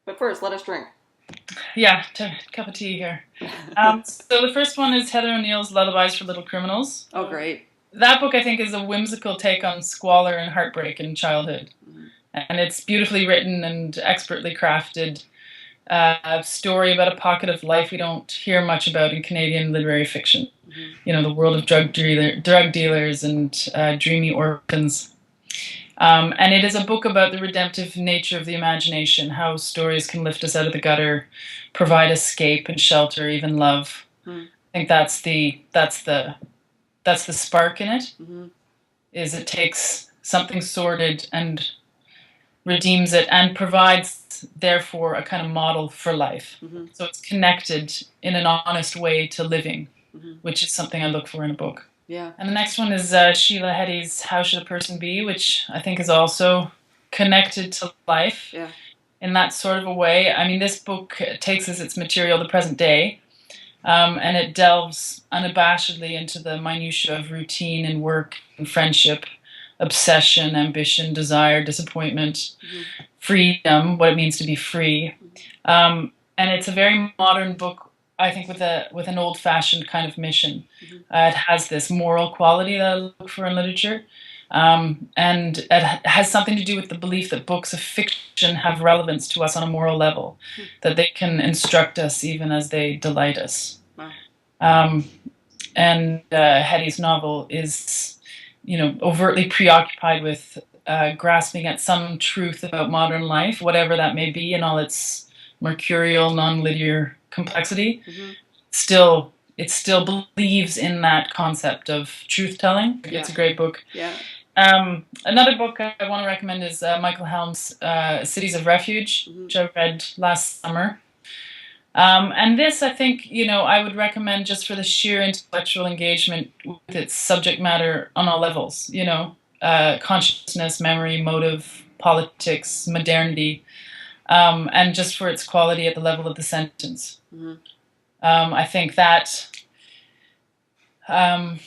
But first, let us drink. Yeah, cup of tea here. So the first one is Heather O'Neill's Lullabies for Little Criminals. Oh, great. That book, I think, is a whimsical take on squalor and heartbreak in childhood. And it's beautifully written and expertly crafted. A story about a pocket of life we don't hear much about in Canadian literary fiction. You know, the world of drug dealers and dreamy orphans. And it is a book about the redemptive nature of the imagination, how stories can lift us out of the gutter, provide escape and shelter, even love. I think that's the spark in it. Is it takes something sordid and redeems it and provides therefore a kind of model for life. So it's connected in an honest way to living, which is something I look for in a book. Yeah. And the next one is Sheila Heti's How Should a Person Be, which I think is also connected to life in that sort of a way. I mean, this book takes as its material the present day, and it delves unabashedly into the minutiae of routine and work and friendship, obsession, ambition, desire, disappointment, freedom, what it means to be free. And it's a very modern book, I think, with an old-fashioned kind of mission. It has this moral quality that I look for in literature, and it has something to do with the belief that books of fiction have relevance to us on a moral level, that they can instruct us even as they delight us. And Hetty's novel is, overtly preoccupied with grasping at some truth about modern life, whatever that may be, in all its mercurial, non-linear complexity. It still believes in that concept of truth-telling. It's a great book. Another book I want to recommend is Michael Helm's Cities of Refuge, which I read last summer. And this, I think, I would recommend just for the sheer intellectual engagement with its subject matter on all levels, consciousness, memory, motive, politics, modernity, and just for its quality at the level of the sentence. I think that, I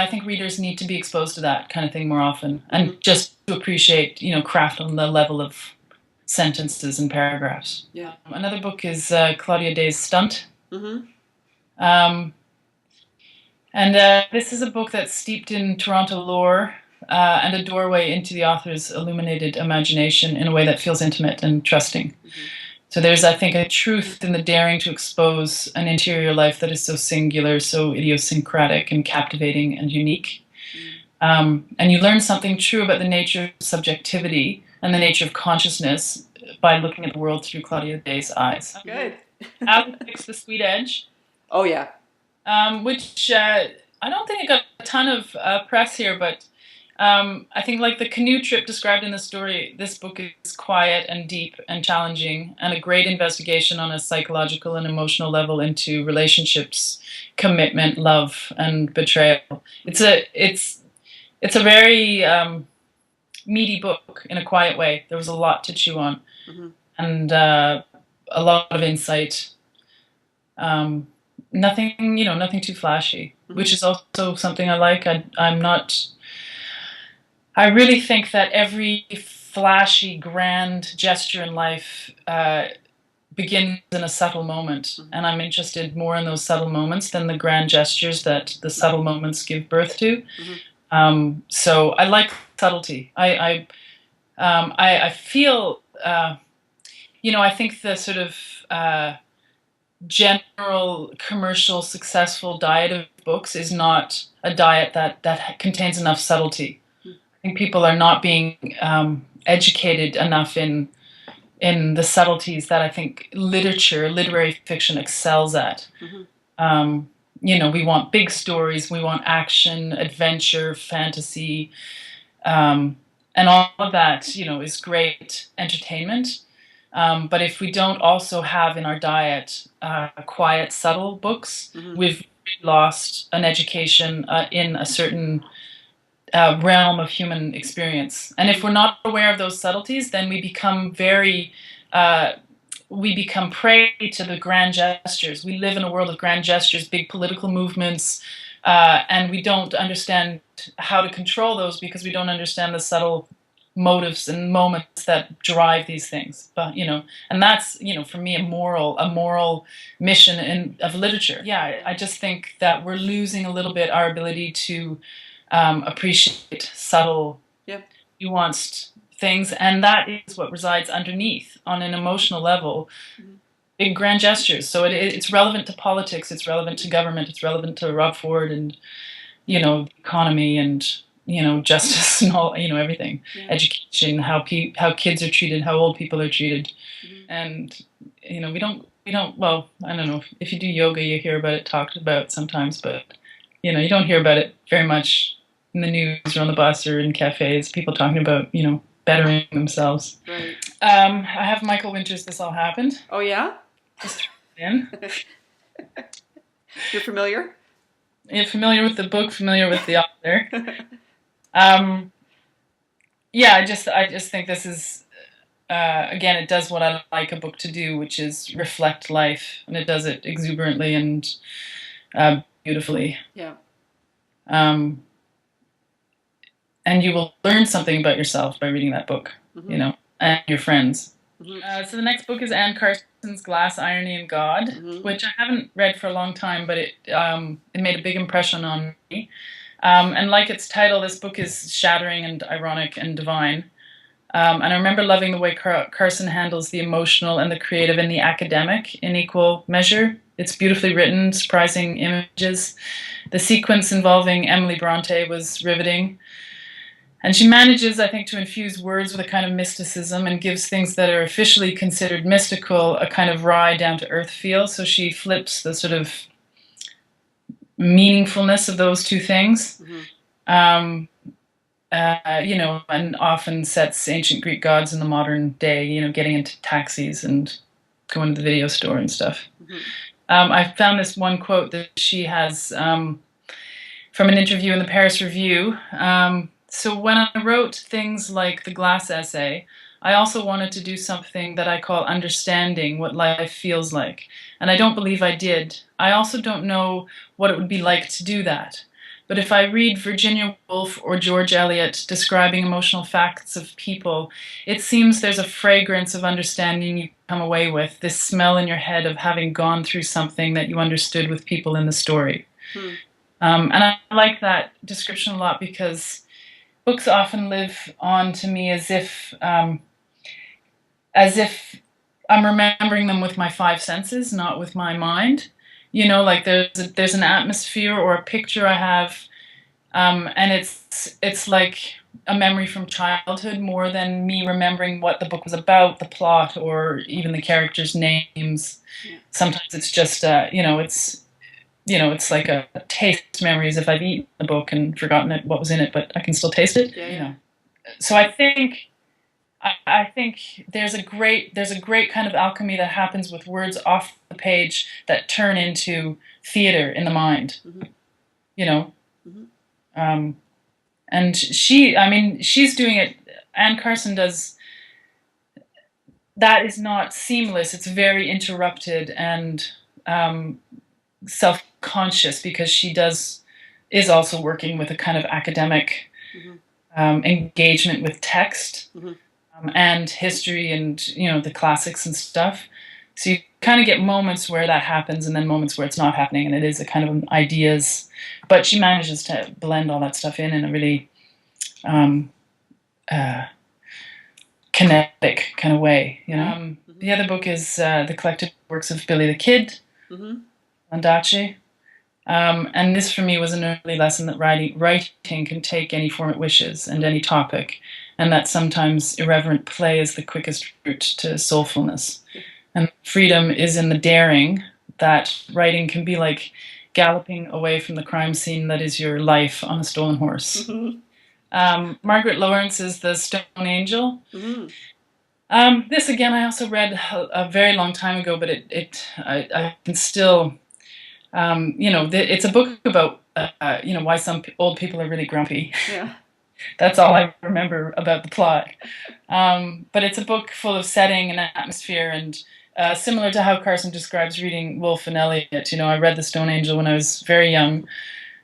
think readers need to be exposed to that kind of thing more often, and just to appreciate, craft on the level of sentences and paragraphs. Another book is Claudia Day's Stunt. And this is a book that's steeped in Toronto lore and a doorway into the author's illuminated imagination in a way that feels intimate and trusting. So there's, I think, a truth in the daring to expose an interior life that is so singular, so idiosyncratic and captivating and unique. And you learn something true about the nature of subjectivity and the nature of consciousness by looking at the world through Claudia Day's eyes. Good. Alex The Sweet Edge. Oh, yeah. Which I don't think it got a ton of press here, but I think, like the canoe trip described in the story, this book is quiet and deep and challenging, and a great investigation on a psychological and emotional level into relationships, commitment, love, and betrayal. It's a very meaty book in a quiet way. There was a lot to chew on, and a lot of insight. Nothing too flashy, which is also something I like. I really think that every flashy, grand gesture in life begins in a subtle moment, and I'm interested more in those subtle moments than the grand gestures that the subtle moments give birth to. So I like subtlety. I feel, I think the sort of general commercial successful diet of books is not a diet that contains enough subtlety. I think people are not being educated enough in the subtleties that I think literary fiction excels at. We want big stories, we want action, adventure, fantasy, and all of that, is great entertainment. But if we don't also have in our diet quiet, subtle books, we've lost an education in a certain realm of human experience. And if we're not aware of those subtleties, then we become we become prey to the grand gestures. We live in a world of grand gestures, big political movements, and we don't understand how to control those because we don't understand the subtle motives and moments that drive these things. But and that's for me a moral mission of literature. Yeah, I just think that we're losing a little bit our ability to appreciate subtle, nuanced things, and that is what resides underneath on an emotional level. Big grand gestures. So it's relevant to politics, it's relevant to government, it's relevant to Rob Ford and the economy and justice and all, everything. Education, how kids are treated, how old people are treated. And we don't well, I don't know, if you do yoga you hear about it talked about sometimes, but you don't hear about it very much in the news or on the bus or in cafes, people talking about bettering themselves. Right. I have Michael Winter's This All Happened. Oh yeah? Just in. You're familiar? You're familiar with the book, familiar with the author. Yeah, I just think this is again, it does what I like a book to do, which is reflect life, and it does it exuberantly and beautifully. Yeah. And you will learn something about yourself by reading that book, and your friends. So the next book is Anne Carson's Glass, Irony, and God, which I haven't read for a long time, but it made a big impression on me. And like its title, this book is shattering and ironic and divine. And I remember loving the way Carson handles the emotional and the creative and the academic in equal measure. It's beautifully written, surprising images. The sequence involving Emily Bronte was riveting. And she manages, I think, to infuse words with a kind of mysticism and gives things that are officially considered mystical a kind of wry, down-to-earth feel. So she flips the sort of meaningfulness of those two things, and often sets ancient Greek gods in the modern day, getting into taxis and going to the video store and stuff. I found this one quote that she has from an interview in the Paris Review. So when I wrote things like the Glass essay, I also wanted to do something that I call understanding what life feels like. And I don't believe I did. I also don't know what it would be like to do that. But if I read Virginia Woolf or George Eliot describing emotional facts of people, it seems there's a fragrance of understanding you come away with, this smell in your head of having gone through something that you understood with people in the story. And I like that description a lot because books often live on to me as if I'm remembering them with my five senses, not with my mind. Like there's an atmosphere or a picture I have, and it's like a memory from childhood more than me remembering what the book was about, the plot, or even the characters' names. Sometimes it's just it's like a taste memory, as if I've eaten the book and forgotten what was in it, but I can still taste it. So I think there's a great kind of alchemy that happens with words off the page that turn into theater in the mind. And she's doing it. Anne Carson does. That is not seamless. It's very interrupted and self-conscious because she is also working with a kind of academic engagement with text and history and the classics and stuff. So you kind of get moments where that happens and then moments where it's not happening, and it is a kind of ideas, but she manages to blend all that stuff in a really kinetic kind of way. The other book is the collected works of Billy the Kid, Ondaatje. And this for me was an early lesson that writing can take any form it wishes and any topic, and that sometimes irreverent play is the quickest route to soulfulness. And freedom is in the daring that writing can be like galloping away from the crime scene that is your life on a stolen horse. Margaret Lawrence's The Stone Angel. This again I also read a very long time ago, but I can still it's a book about why some old people are really grumpy. That's all I remember about the plot. But it's a book full of setting and atmosphere, and similar to how Carson describes reading Woolf and Eliot. I read The Stone Angel when I was very young,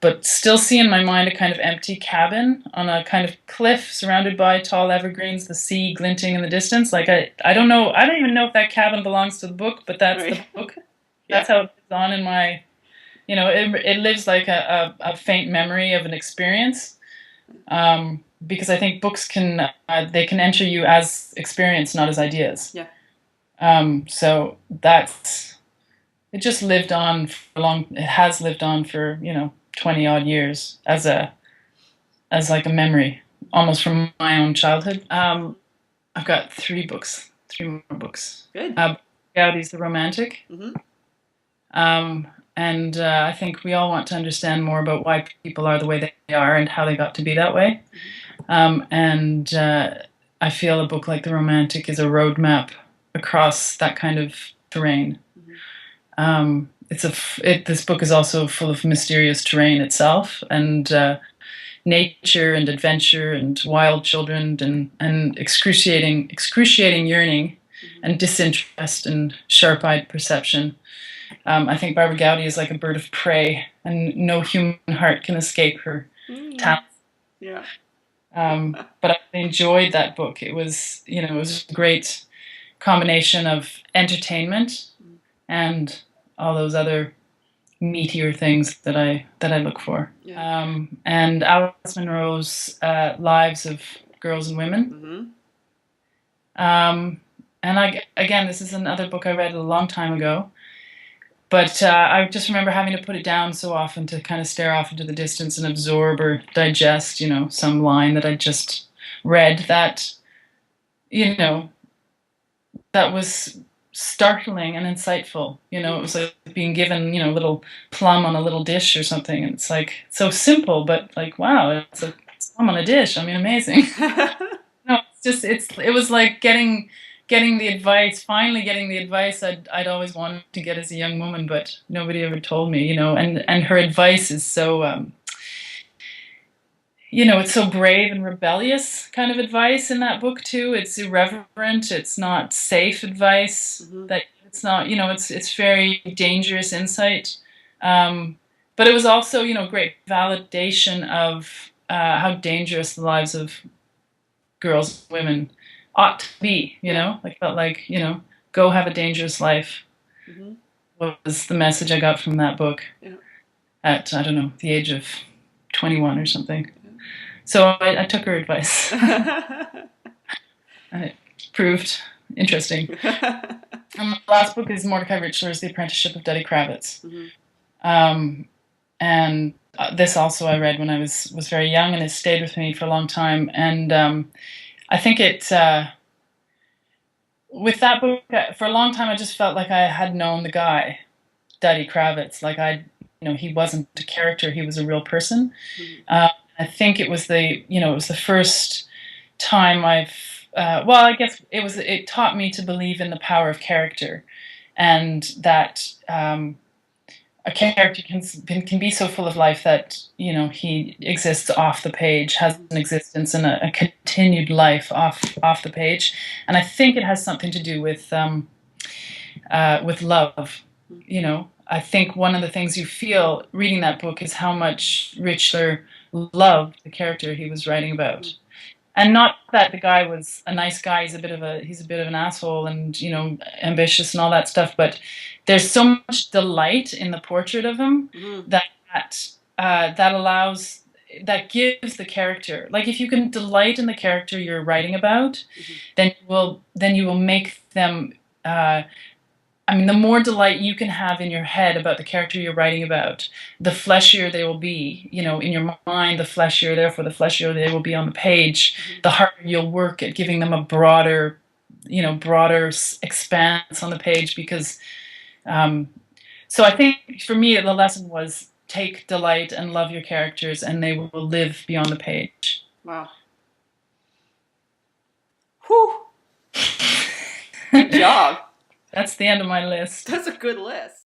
but still see in my mind a kind of empty cabin on a kind of cliff surrounded by tall evergreens, the sea glinting in the distance. Like I don't know, I don't even know if that cabin belongs to the book, but that's the book. That's how it lives on in my, it lives like a faint memory of an experience. Because I think books they can enter you as experience, not as ideas. Yeah. So it just lived on for it has lived on for, 20 odd years as like a memory, almost from my own childhood. I've got three more books. Good. Gowdy's The Romantic. Mm-hmm. And I think we all want to understand more about why people are the way they are and how they got to be that way. And I feel a book like The Romantic is a roadmap across that kind of terrain. This book is also full of mysterious terrain itself, and nature and adventure and wild children and excruciating yearning and disinterest and sharp-eyed perception. I think Barbara Gowdy is like a bird of prey, and no human heart can escape her talent. Yeah. But I enjoyed that book. It was, it was a great combination of entertainment and all those other meatier things that I look for. Yeah. And Alice Munro's Lives of Girls and Women. And again, this is another book I read a long time ago. But I just remember having to put it down so often to kind of stare off into the distance and absorb or digest, some line that I just read that, that was startling and insightful. It was like being given, a little plum on a little dish or something. And it's like so simple, but like, wow, it's a plum on a dish. I mean, amazing. No, it was like getting the advice, finally getting the advice I'd always wanted to get as a young woman, but nobody ever told me, and her advice is so, it's so brave and rebellious kind of advice in that book too. It's irreverent. It's not safe advice. That it's not, it's very dangerous insight. But it was also, great validation of how dangerous the lives of girls, women ought to be, like felt like, go have a dangerous life. Was the message I got from that book at, I don't know, the age of 21 or something. So I took her advice. And it proved interesting. And the last book is Mordecai Richler's The Apprenticeship of Duddy Kravitz. And this also I read when I was very young, and it stayed with me for a long time. And I think with that book, for a long time, I just felt like I had known the guy, Duddy Kravitz. Like he wasn't a character; he was a real person. I think it was the first time I guess it taught me to believe in the power of character, and that a character can be so full of life that he exists off the page, has an existence and a continued life off the page, and I think it has something to do with love. I think one of the things you feel reading that book is how much Richler loved the character he was writing about. And not that the guy was a nice guy. He's a bit of an asshole and, ambitious and all that stuff. But there's so much delight in the portrait of him that gives the character. Like if you can delight in the character you're writing about, then you will make them. The more delight you can have in your head about the character you're writing about, the fleshier they will be, in your mind, the fleshier, therefore the fleshier they will be on the page, the harder you'll work at giving them a broader expanse on the page because, so I think for me the lesson was take delight and love your characters and they will live beyond the page. Wow. Whew. Good job. That's the end of my list. That's a good list.